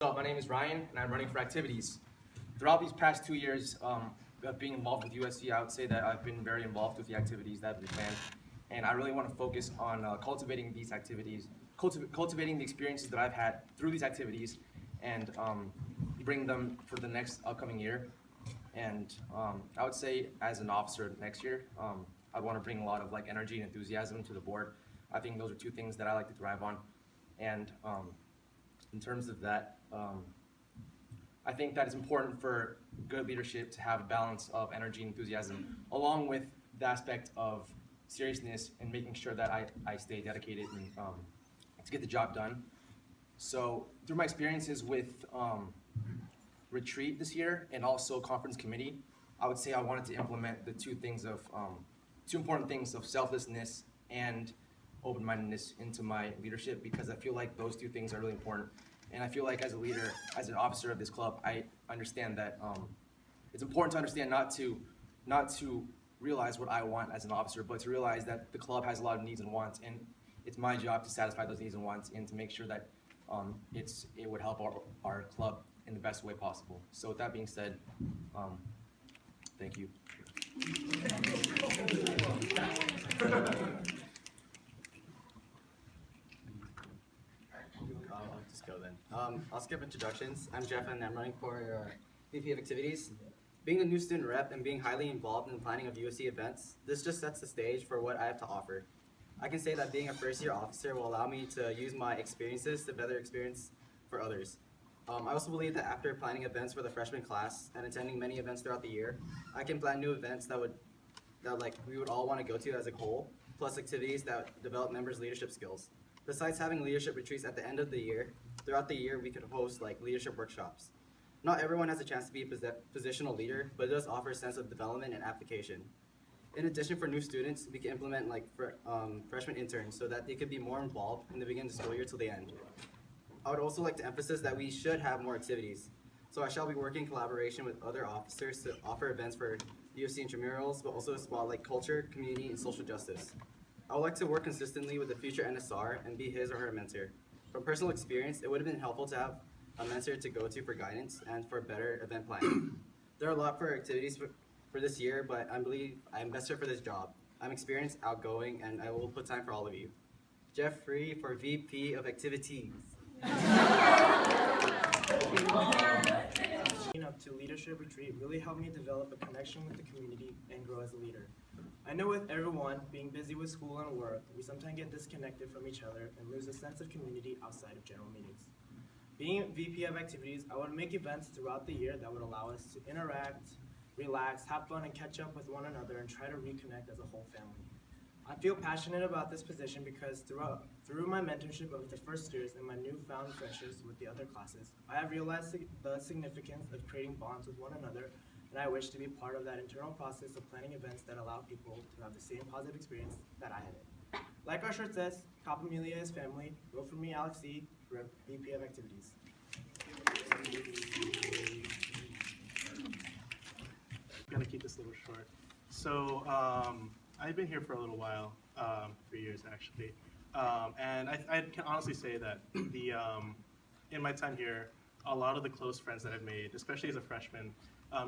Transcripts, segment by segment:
My name is Ryan, and I'm running for activities. Throughout these past 2 years of being involved with UFC, I would say that I've been very involved with the activities that have been planned, and I really want to focus on cultivating these activities, cultivating the experiences that I've had through these activities, and bring them for the next upcoming year. And I would say, as an officer next year, I want to bring a lot of energy and enthusiasm to the board. I think those are two things that I like to thrive on, and in terms of that, I think that it's important for good leadership to have a balance of energy and enthusiasm, along with the aspect of seriousness and making sure that I stay dedicated and to get the job done. So through my experiences with retreat this year and also conference committee, I would say I wanted to implement the two important things of selflessness and open-mindedness into my leadership, because I feel like those two things are really important. And I feel like as a leader, as an officer of this club, I understand that it's important to understand not to realize what I want as an officer, but to realize that the club has a lot of needs and wants, and it's my job to satisfy those needs and wants and to make sure that it would help our club in the best way possible. So with that being said, thank you. I'll just go then. I'll skip introductions. I'm Jeff, and I'm running for VP of Activities. Being a new student rep and being highly involved in the planning of UFC events, this just sets the stage for what I have to offer. I can say that being a first-year officer will allow me to use my experiences to better experience for others. I also believe that after planning events for the freshman class and attending many events throughout the year, I can plan new events that we would all want to go to as a whole, plus activities that develop members' leadership skills. Besides having leadership retreats at the end of the year, throughout the year we could host leadership workshops. Not everyone has a chance to be a positional leader, but it does offer a sense of development and application. In addition, for new students, we can implement freshman interns so that they could be more involved in the beginning of the school year till the end. I would also like to emphasize that we should have more activities. So I shall be working in collaboration with other officers to offer events for UFC intramurals, but also spotlight culture, community, and social justice. I would like to work consistently with the future NSR and be his or her mentor. From personal experience, it would have been helpful to have a mentor to go to for guidance and for better event planning. There are a lot for activities for this year, but I believe I am best fit for this job. I'm experienced, outgoing, and I will put time for all of you. Jeffrey for VP of Activities. Up to leadership retreat really helped me develop a connection with the community and grow as a leader. I know with everyone being busy with school and work, we sometimes get disconnected from each other and lose a sense of community outside of general meetings. Being VP of Activities, I want to make events throughout the year that would allow us to interact, relax, have fun, and catch up with one another and try to reconnect as a whole family. I feel passionate about this position because through my mentorship of the first years and my newfound friendships with the other classes, I have realized the significance of creating bonds with one another, and I wish to be part of that internal process of planning events that allow people to have the same positive experience that I had. Like our shirt says, Kappa Amelia is family. Vote for me, Alex C., for VP of Activities. I'm gonna keep this a little short. So I've been here for a little while, 3 years actually, and I can honestly say that in my time here, a lot of the close friends that I've made, especially as a freshman,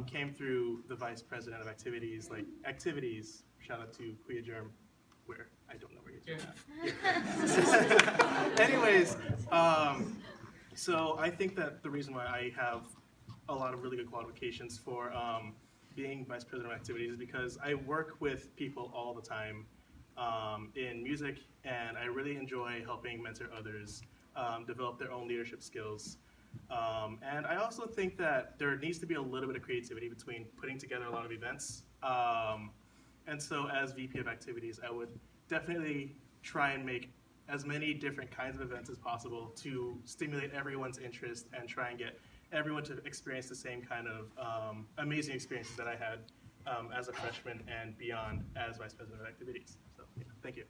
came through the vice president of activities, shout out to Kuya Germ, where I don't know where he's at. Anyways, so I think that the reason why I have a lot of really good qualifications for being vice president of activities is because I work with people all the time in music, and I really enjoy helping mentor others develop their own leadership skills. And I also think that there needs to be a little bit of creativity between putting together a lot of events. And so as VP of Activities, I would definitely try and make as many different kinds of events as possible to stimulate everyone's interest and try and get everyone to experience the same kind of amazing experiences that I had as a freshman and beyond as Vice President of Activities. So, yeah, thank you.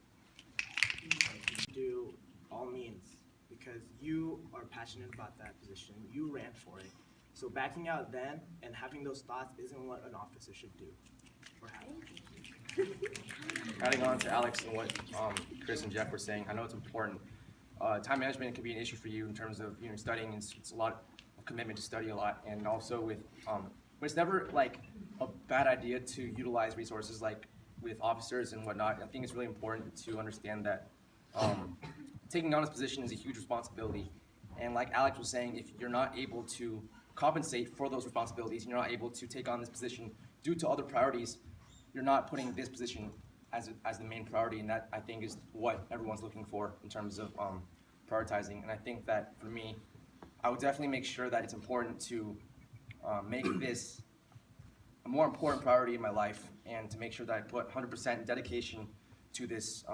Do all means, because you are passionate about that position. You ran for it. So backing out then and having those thoughts isn't what an officer should do or have. Adding on to Alex and what Chris and Jeff were saying, I know it's important time management can be an issue for you in terms of studying. It's a lot of commitment to study a lot, and also with but it's never like a bad idea to utilize resources like with officers and whatnot. I think it's really important to understand that taking on this position is a huge responsibility. And like Alex was saying, if you're not able to compensate for those responsibilities, you're not able to take on this position due to other priorities, you're not putting this position as the main priority, and that I think is what everyone's looking for in terms of prioritizing. And I think that for me, I would definitely make sure that it's important to make this a more important priority in my life, and to make sure that I put 100% dedication to this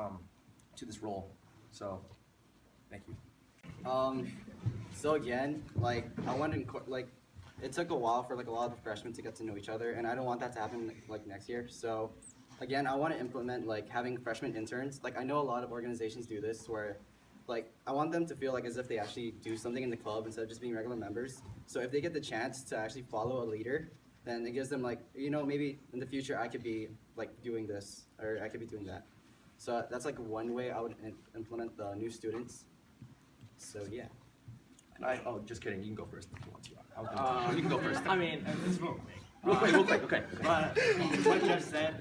role. So, thank you. So again, like I went in like it took a while for like a lot of the freshmen to get to know each other, and I don't want that to happen like next year. So again, I want to implement like having freshman interns. Like I know a lot of organizations do this where like I want them to feel like as if they actually do something in the club instead of just being regular members. So if they get the chance to actually follow a leader, then it gives them like, maybe in the future I could be like doing this or I could be doing that. So that's like one way I would implement the new students. So yeah. Oh, just kidding. You can go first if you want to. You can go first. I mean, this is real quick. Real quick. Okay. But like Jeff said,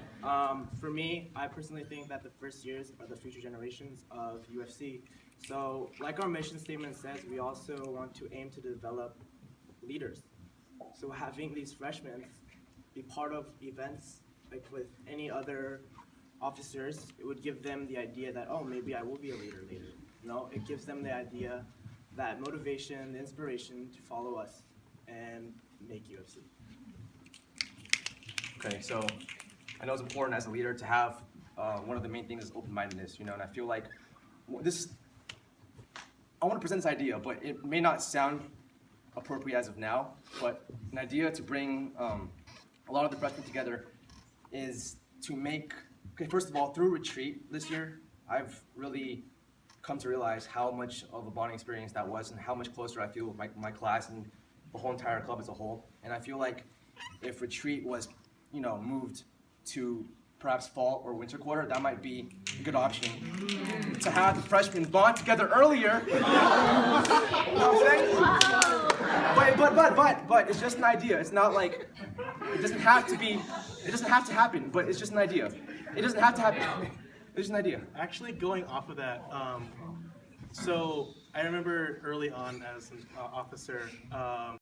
for me, I personally think that the first years are the future generations of UFC. So like our mission statement says, we also want to aim to develop leaders. So having these freshmen be part of events like with any other officers, it would give them the idea that, oh, maybe I will be a leader later. It gives them the idea, that motivation, the inspiration to follow us and make UFC. Okay, so I know it's important as a leader to have one of the main things is open-mindedness, and I feel like I want to present this idea, but it may not sound appropriate as of now, but an idea to bring a lot of the freshmen together is to make, first of all, through retreat this year, I've really come to realize how much of a bonding experience that was and how much closer I feel with my class and the whole entire club as a whole. And I feel like if retreat was, moved to perhaps fall or winter quarter, that might be a good option to have the freshmen bond together earlier. You know what I'm saying? But it's just an idea. It's not like, it doesn't have to happen, but it's just an idea. It doesn't have to happen. It's an idea. Actually, going off of that, so I remember early on as an officer,